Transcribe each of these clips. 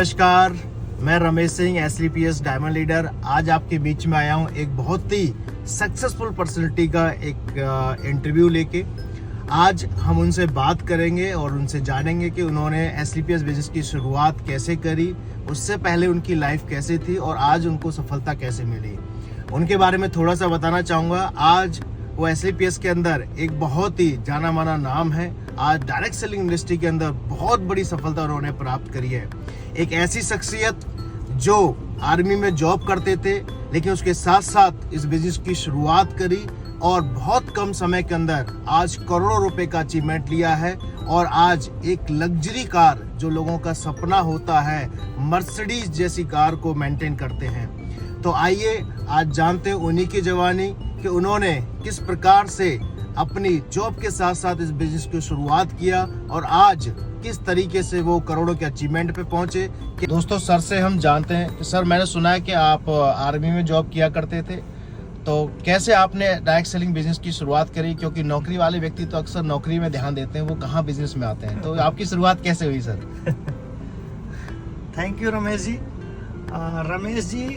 नमस्कार, मैं Ramesh Singh SLPS diamond leader. आज आपके बीच में आया हूँ एक बहुत ही सक्सेसफुल पर्सनैलिटी का एक इंटरव्यू लेके। आज हम उनसे बात करेंगे और उनसे जानेंगे कि उन्होंने SLPS बिजनेस की शुरुआत कैसे करी, उससे पहले उनकी लाइफ कैसे थी और आज उनको सफलता कैसे मिली। उनके बारे में थोड़ा सा बताना चाहूँगा। आज वो SLPS के अंदर एक बहुत ही जाना माना नाम है। आज डायरेक्ट सेलिंग इंडस्ट्री के अंदर बहुत बड़ी सफलता उन्होंने प्राप्त करी है। एक ऐसी शख्सियत जो आर्मी में जॉब करते थे लेकिन उसके साथ साथ इस बिजनेस की शुरुआत करी और बहुत कम समय के अंदर आज करोड़ों रुपए का अचीवमेंट लिया है और आज एक लग्जरी कार जो लोगों का सपना होता है, मर्सिडीज जैसी कार को मेंटेन करते हैं। तो आइए आज जानते हैं उन्हीं की जवानी कि उन्होंने किस प्रकार से अपनी जॉब के साथ साथ इस बिजनेस की शुरुआत किया और आज किस तरीके से वो करोड़ों के अचीवमेंट पे पहुंचे। दोस्तों, सर से हम जानते हैं कि सर, मैंने सुना है कि आप आर्मी में जॉब किया करते थे, तो कैसे आपने डायरेक्ट सेलिंग बिजनेस की शुरुआत करी? क्योंकि नौकरी वाले व्यक्ति तो अक्सर नौकरी में ध्यान देते हैं, वो कहाँ बिजनेस में आते हैं। तो आपकी शुरुआत कैसे हुई सर? थैंक यू रमेश जी।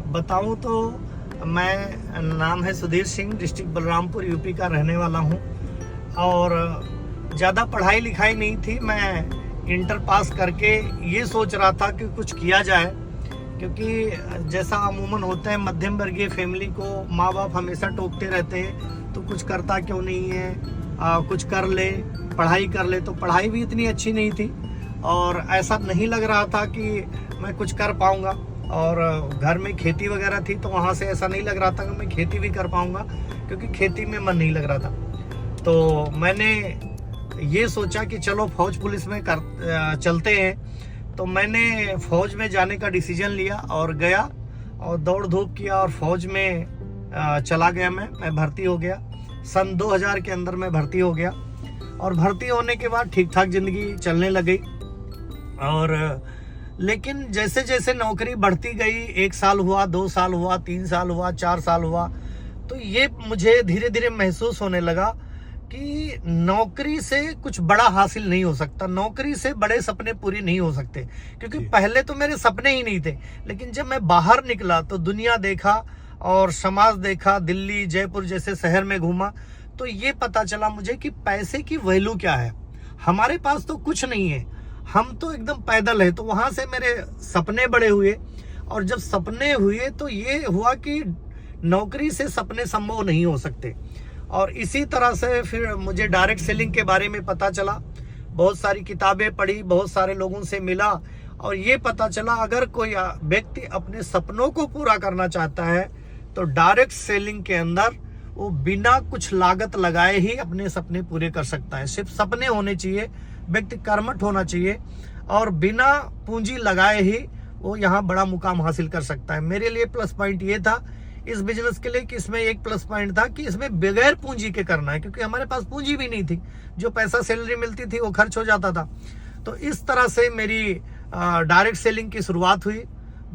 बताऊं तो मैं, नाम है सुधीर सिंह, डिस्ट्रिक्ट बलरामपुर यूपी का रहने वाला हूं और ज़्यादा पढ़ाई लिखाई नहीं थी। मैं इंटर पास करके ये सोच रहा था कि कुछ किया जाए, क्योंकि जैसा अमूमन होता है मध्यम वर्गीय फैमिली को माँ बाप हमेशा टोकते रहते हैं, तो कुछ करता क्यों नहीं है, कुछ कर ले, पढ़ाई कर ले। तो पढ़ाई भी इतनी अच्छी नहीं थी और ऐसा नहीं लग रहा था कि मैं कुछ कर पाऊँगा। और घर में खेती वगैरह थी तो वहाँ से ऐसा नहीं लग रहा था कि मैं खेती भी कर पाऊँगा, क्योंकि खेती में मन नहीं लग रहा था। तो मैंने ये सोचा कि चलो फौज पुलिस में चलते हैं। तो मैंने फौज में जाने का डिसीजन लिया और गया और दौड़ धूप किया और फौज में चला गया। मैं भर्ती हो गया। सन 2000 के अंदर मैं भर्ती हो गया और भर्ती होने के बाद ठीक ठाक जिंदगी चलने लगी। और लेकिन जैसे जैसे नौकरी बढ़ती गई, 1 साल हुआ, 2 साल हुआ, 3 साल हुआ, 4 साल हुआ, तो ये मुझे धीरे धीरे महसूस होने लगा कि नौकरी से कुछ बड़ा हासिल नहीं हो सकता, नौकरी से बड़े सपने पूरे नहीं हो सकते। क्योंकि पहले तो मेरे सपने ही नहीं थे, लेकिन जब मैं बाहर निकला तो दुनिया देखा और समाज देखा, दिल्ली जयपुर जैसे शहर में घूमा, तो ये पता चला मुझे कि पैसे की वैल्यू क्या है। हमारे पास तो कुछ नहीं है, हम तो एकदम पैदल है। तो वहां से मेरे सपने बड़े हुए और जब सपने हुए तो ये हुआ कि नौकरी से सपने संभव नहीं हो सकते। और इसी तरह से फिर मुझे डायरेक्ट सेलिंग के बारे में पता चला, बहुत सारी किताबें पढ़ी, बहुत सारे लोगों से मिला और ये पता चला अगर कोई व्यक्ति अपने सपनों को पूरा करना चाहता है तो डायरेक्ट सेलिंग के अंदर वो बिना कुछ लागत लगाए ही अपने सपने पूरे कर सकता है। सिर्फ सपने होने चाहिए, व्यक्ति कर्मठ होना चाहिए और बिना पूंजी लगाए ही वो यहाँ बड़ा मुकाम हासिल कर सकता है। मेरे लिए प्लस पॉइंट ये था इस बिजनेस के लिए कि इसमें एक प्लस पॉइंट था कि इसमें बगैर पूंजी के करना है, क्योंकि हमारे पास पूंजी भी नहीं थी। जो पैसा सैलरी मिलती थी वो खर्च हो जाता था। तो इस तरह से मेरी डायरेक्ट सेलिंग की शुरुआत हुई।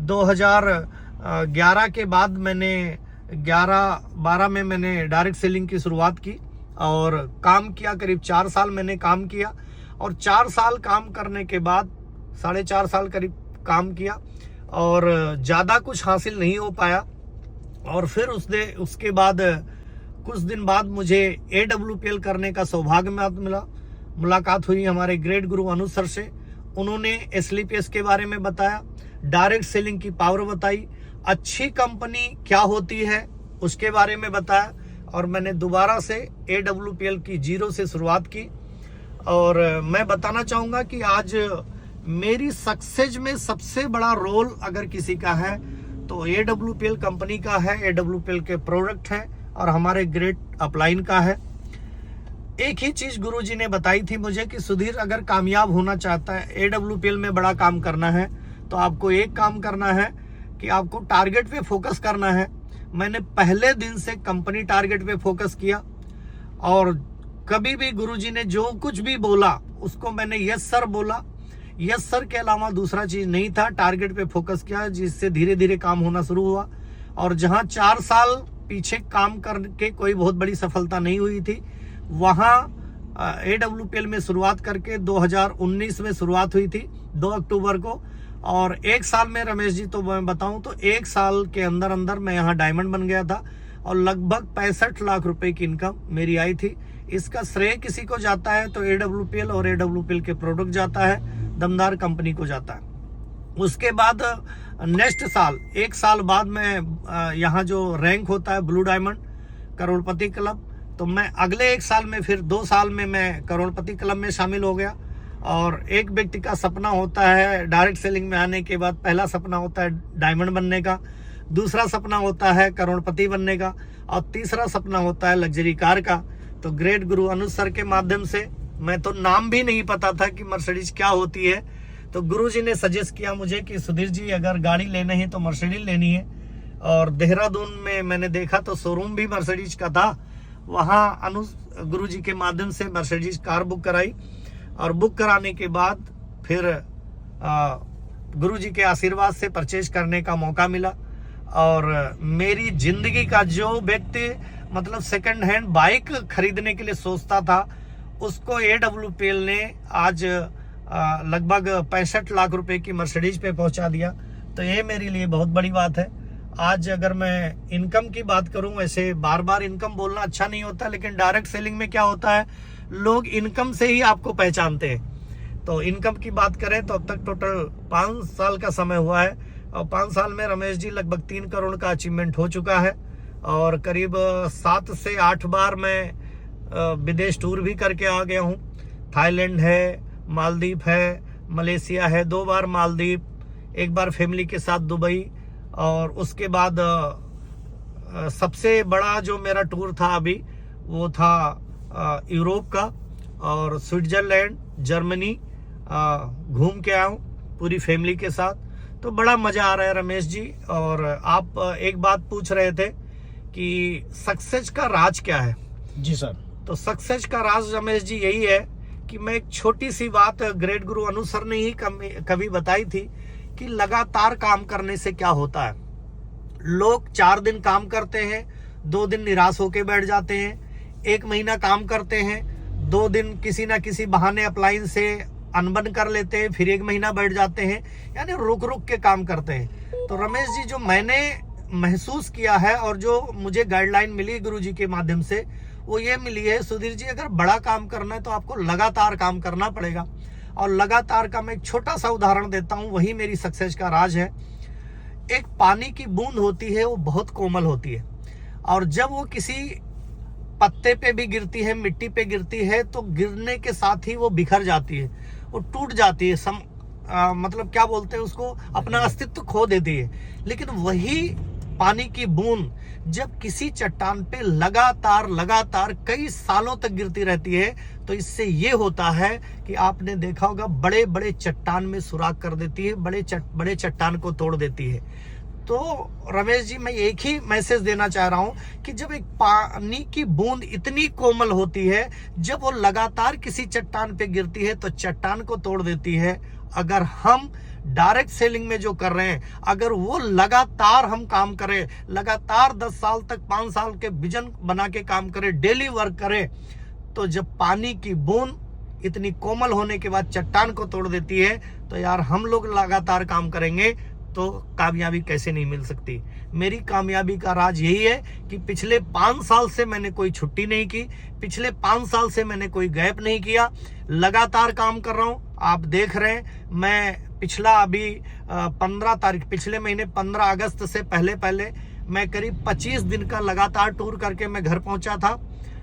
2011 के बाद मैंने 11-12 में मैंने डायरेक्ट सेलिंग की शुरुआत की और काम किया। करीब 4 साल मैंने काम किया और 4 साल काम करने के बाद 4.5 साल करीब काम किया और ज़्यादा कुछ हासिल नहीं हो पाया। और फिर उसके बाद कुछ दिन बाद मुझे AWPL करने का सौभाग्य मिला। मुलाकात हुई हमारे ग्रेट गुरु अनुज सर से। उन्होंने SLPS के बारे में बताया, डायरेक्ट सेलिंग की पावर बताई, अच्छी कंपनी क्या होती है उसके बारे में बताया और मैंने दोबारा से AWPL की 0 से शुरुआत की। और मैं बताना चाहूँगा कि आज मेरी सक्सेस में सबसे बड़ा रोल अगर किसी का है तो AWPL कंपनी का है, AWPL के प्रोडक्ट है और हमारे ग्रेट अपलाइन का है। एक ही चीज़ गुरुजी ने बताई थी मुझे कि सुधीर, अगर कामयाब होना चाहता है, AWPL में बड़ा काम करना है, तो आपको एक काम करना है कि आपको टारगेट पे फोकस करना है। मैंने पहले दिन से कंपनी टारगेट पे फोकस किया और कभी भी गुरुजी ने जो कुछ भी बोला उसको मैंने यस सर बोला। यस सर के अलावा दूसरा चीज नहीं था। टारगेट पे फोकस किया, जिससे धीरे धीरे काम होना शुरू हुआ। और जहां 4 साल पीछे काम करके कोई बहुत बड़ी सफलता नहीं हुई थी, वहां AWPL में शुरुआत करके 2019 में शुरुआत हुई थी 2 अक्टूबर को और 1 साल में रमेश जी, तो मैं बताऊं तो 1 साल के अंदर अंदर मैं यहाँ डायमंड बन गया था और लगभग 65 लाख रुपए की इनकम मेरी आई थी। इसका श्रेय किसी को जाता है तो AWPL और AWPL के प्रोडक्ट जाता है, दमदार कंपनी को जाता है। उसके बाद नेक्स्ट साल 1 साल बाद मैं यहाँ जो रैंक होता है ब्लू डायमंड करोड़पति क्लब, तो मैं अगले 1 साल में फिर 2 साल में मैं करोड़पति क्लब में शामिल हो गया। और एक व्यक्ति का सपना होता है डायरेक्ट सेलिंग में आने के बाद, पहला सपना होता है डायमंड बनने का, दूसरा सपना होता है करोड़पति बनने का, और तीसरा सपना होता है लग्जरी कार का। तो ग्रेट गुरु अनुज सर के माध्यम से, मैं तो नाम भी नहीं पता था कि मर्सिडीज क्या होती है, तो गुरु जी ने सजेस्ट किया मुझे कि सुधीर जी अगर गाड़ी लेनी है तो मर्सिडीज लेनी है। और देहरादून में मैंने देखा तो शोरूम भी मर्सिडीज का था, वहाँ अनुज गुरु जी के माध्यम से मर्सिडीज कार बुक कराई। और बुक कराने के बाद फिर गुरु जी के आशीर्वाद से परचेज करने का मौका मिला। और मेरी जिंदगी का जो व्यक्ति मतलब सेकंड हैंड बाइक खरीदने के लिए सोचता था, उसको AWPL ने आज लगभग 65 लाख रुपए की मर्सिडीज पे पहुंचा दिया। तो ये मेरे लिए बहुत बड़ी बात है। आज अगर मैं इनकम की बात करूं, वैसे बार बार इनकम बोलना अच्छा नहीं होता, लेकिन डायरेक्ट सेलिंग में क्या होता है, लोग इनकम से ही आपको पहचानते हैं। तो इनकम की बात करें तो अब तक टोटल 5 साल का समय हुआ है, और 5 साल में रमेश जी लगभग 3 करोड़ का अचीवमेंट हो चुका है। और करीब 7 से 8 बार मैं विदेश टूर भी करके आ गया हूँ। थाईलैंड है, मालदीव है, मलेशिया है, 2 बार मालदीव, 1 बार फैमिली के साथ दुबई, और उसके बाद सबसे बड़ा जो मेरा टूर था अभी वो था यूरोप का, और स्विट्जरलैंड, जर्मनी घूम के आया हूँ पूरी फैमिली के साथ। तो बड़ा मजा आ रहा है रमेश जी। और आप एक बात पूछ रहे थे कि सक्सेस का राज क्या है। जी सर। तो सक्सेस का राज रमेश जी यही है कि मैं एक छोटी सी बात ग्रेट गुरु अनुज सर ने ही कभी बताई थी कि लगातार काम करने से क्या होता है। लोग 4 दिन काम करते हैं, 2 दिन निराश होके बैठ जाते हैं, 1 महीना काम करते हैं, 2 दिन किसी ना किसी बहाने अप्लायंस से अनबन कर लेते हैं, फिर 1 महीना बैठ जाते हैं, यानी रुक रुक के काम करते हैं। तो रमेश जी, जो मैंने महसूस किया है और जो मुझे गाइडलाइन मिली गुरु जी के माध्यम से, वो ये मिली है, सुधीर जी अगर बड़ा काम करना है तो आपको लगातार काम करना पड़ेगा। और लगातार का मैं एक छोटा सा उदाहरण देता हूँ, वही मेरी सक्सेस का राज है। एक पानी की बूंद होती है, वो बहुत कोमल होती है, और जब वो किसी पत्ते पे भी गिरती है, मिट्टी पे गिरती है, तो गिरने के साथ ही वो बिखर जाती है, वो टूट जाती है, मतलब क्या बोलते हैं उसको, अपना अस्तित्व खो देती है। लेकिन वही पानी की बूंद जब किसी चट्टान पे लगातार कई सालों तक गिरती रहती है, तो इससे ये होता है कि आपने देखा होगा बड़े बड़े चट्टान में सुराख कर देती है, बड़े चट्टान को तोड़ देती है। तो रमेश जी, मैं एक ही मैसेज देना चाह रहा हूं कि जब एक पानी की बूंद इतनी कोमल होती है, जब वो लगातार किसी चट्टान पे गिरती है तो चट्टान को तोड़ देती है। अगर हम डायरेक्ट सेलिंग में जो कर रहे हैं, अगर वो लगातार हम काम करें, लगातार 10 साल तक 5 साल के विजन बना के काम करें, डेली वर्क करें, तो जब पानी की बूंद इतनी कोमल होने के बाद चट्टान को तोड़ देती है, तो यार हम लोग लगातार काम करेंगे तो कामयाबी कैसे नहीं मिल सकती। मेरी कामयाबी का राज यही है कि पिछले 5 साल से मैंने कोई छुट्टी नहीं की, पिछले 5 साल से मैंने कोई गैप नहीं किया, लगातार काम कर रहा हूं। आप देख रहे हैं, मैं पिछला अभी 15 तारीख, पिछले महीने 15 अगस्त से पहले मैं करीब 25 दिन का लगातार टूर करके मैं घर पहुंचा था।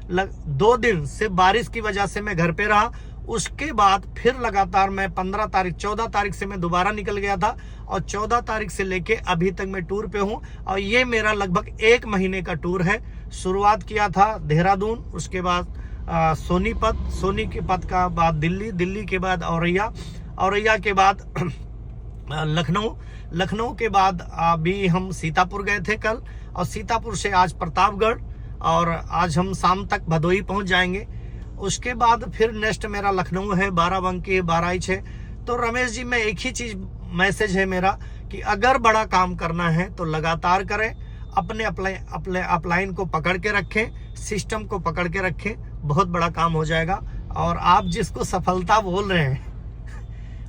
2 दिन से बारिश की वजह से मैं घर पे रहा, उसके बाद फिर लगातार मैं 15 तारीख 14 तारीख से मैं दोबारा निकल गया था, और 14 तारीख से लेके अभी तक मैं टूर पे हूं। और ये मेरा लगभग 1 महीने का टूर है। शुरुआत किया था देहरादून, उसके बाद सोनीपत का बाद दिल्ली के बाद औरैया के बाद लखनऊ के बाद अभी हम सीतापुर गए थे कल, और सीतापुर से आज प्रतापगढ़, और आज हम शाम तक भदोही पहुंच जाएंगे। उसके बाद फिर नेक्स्ट मेरा लखनऊ है, बाराबंकी, बहराइच है। तो रमेश जी, मैं एक ही चीज मैसेज है मेरा कि अगर बड़ा काम करना है तो लगातार करें, अपने अपलाइन को पकड़ के रखें, सिस्टम को पकड़ के रखें, बहुत बड़ा काम हो जाएगा। और आप जिसको सफलता बोल रहे हैं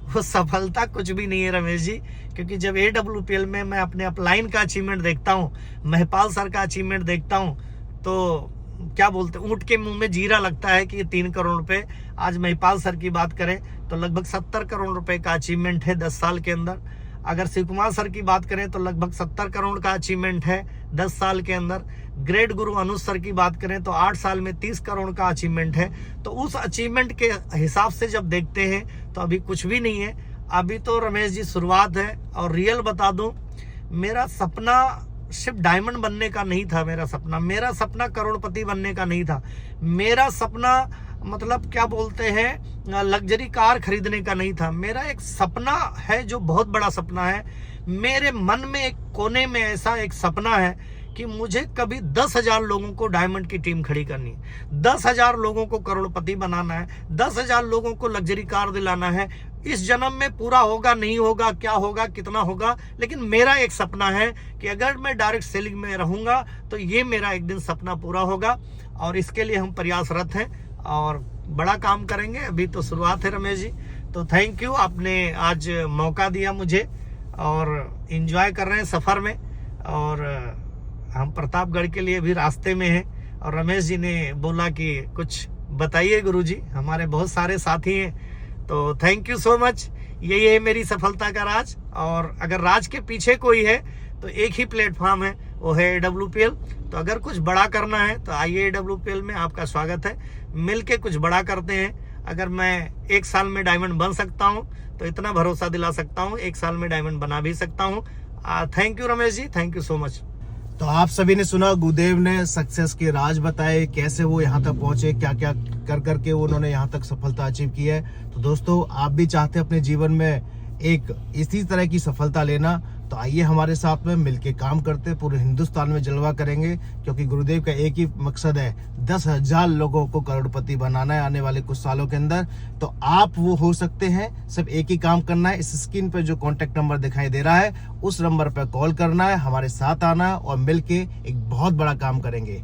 वो सफलता कुछ भी नहीं है रमेश जी। क्योंकि जब AWPL में मैं अपने अपलाइन का अचीवमेंट देखता हूँ, महिपाल सर का अचीवमेंट देखता हूँ, तो क्या बोलते हैं, ऊँट के मुंह में जीरा लगता है कि ये 3 करोड़ रुपए। आज महिपाल सर की बात करें तो लगभग 70 करोड़ रुपए का अचीवमेंट है 10 साल के अंदर। अगर शिव कुमार सर की बात करें तो लगभग 70 करोड़ का अचीवमेंट है 10 साल के अंदर। ग्रेट गुरु अनुज सर की बात करें तो 8 साल में 30 करोड़ का अचीवमेंट है। तो उस अचीवमेंट के हिसाब से जब देखते हैं तो अभी कुछ भी नहीं है। अभी तो रमेश जी शुरुआत है। और रियल बता दूं, मेरा सपना सिर्फ डायमंड बनने का नहीं था। मेरा सपना करोड़पति बनने का नहीं था। मेरा सपना मतलब क्या बोलते हैं, लग्जरी कार खरीदने का नहीं था। मेरा एक सपना है जो बहुत बड़ा सपना है। मेरे मन में एक कोने में ऐसा एक सपना है कि मुझे कभी 10,000 लोगों को डायमंड की टीम खड़ी करनी है, 10,000 लोगों को करोड़पति बनाना है, 10,000 लोगों को लग्जरी कार दिलाना है। इस जन्म में पूरा होगा नहीं होगा, क्या होगा कितना होगा, लेकिन मेरा एक सपना है कि अगर मैं डायरेक्ट सेलिंग में रहूंगा तो ये मेरा एक दिन सपना पूरा होगा। और इसके लिए हम प्रयासरत हैं और बड़ा काम करेंगे। अभी तो शुरुआत है रमेश जी। तो थैंक यू, आपने आज मौका दिया मुझे और एंजॉय कर रहे हैं सफ़र में। और हम प्रतापगढ़ के लिए भी रास्ते में हैं। और रमेश जी ने बोला कि कुछ बताइए गुरुजी, हमारे बहुत सारे साथी हैं। तो थैंक यू सो मच। यही है मेरी सफलता का राज। और अगर राज के पीछे कोई है तो एक ही प्लेटफॉर्म है, वो है AWPL। तो अगर कुछ बड़ा करना है तो आइए AWPL में, आपका स्वागत है। मिलके कुछ बड़ा करते हैं। अगर मैं 1 साल में डायमंड बन सकता हूं तो इतना भरोसा दिला सकता हूं 1 साल में डायमंड बना भी सकता हूं। Thank you Ramesh ji, thank you so much. तो आप सभी ने सुना, गुरुदेव ने सक्सेस के राज बताए, कैसे वो यहाँ तक पहुंचे, क्या क्या कर करके उन्होंने यहाँ तक सफलता अचीव की है। तो दोस्तों, आप भी चाहते हैं अपने जीवन में एक इसी तरह की सफलता लेना, तो आइए हमारे साथ में मिलके काम करते, पूरे हिंदुस्तान में जलवा करेंगे। क्योंकि गुरुदेव का एक ही मकसद है, 10,000 लोगों को करोड़पति बनाना है आने वाले कुछ सालों के अंदर। तो आप वो हो सकते हैं। सिर्फ एक ही काम करना है, इस स्क्रीन पर जो कॉन्टेक्ट नंबर दिखाई दे रहा है उस नंबर पर कॉल करना है, हमारे साथ आना है और मिलके एक बहुत बड़ा काम करेंगे।